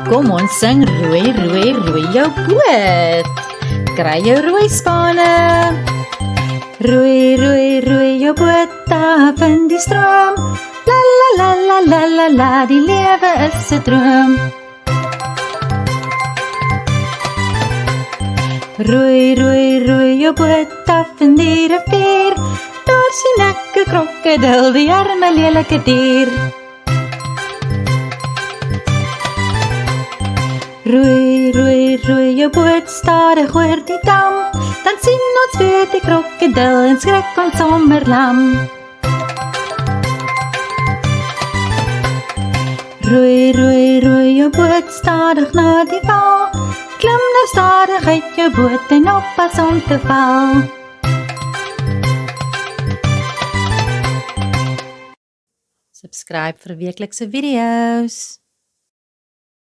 Kom ons sing roei, roei, roei jou boot. Kry jou roeispane. Roei, roei, roei jou boot af in die stroom. La la la la la la la, die lewe is 'n droom. Roei, roei, roei jou boot af in die rivier. Daar sien ek 'n krokodil, die arme lelike dier. Roei, roei, roei jou boot stadig oor die dam. Dan sien ons weer die krokodil en skrik ons sommer lam. Roei, roei, roei jou boot stadig na die val. Klim nou stadig uit jou boot en oppas om te val. Subscribe vir weeklikse video's.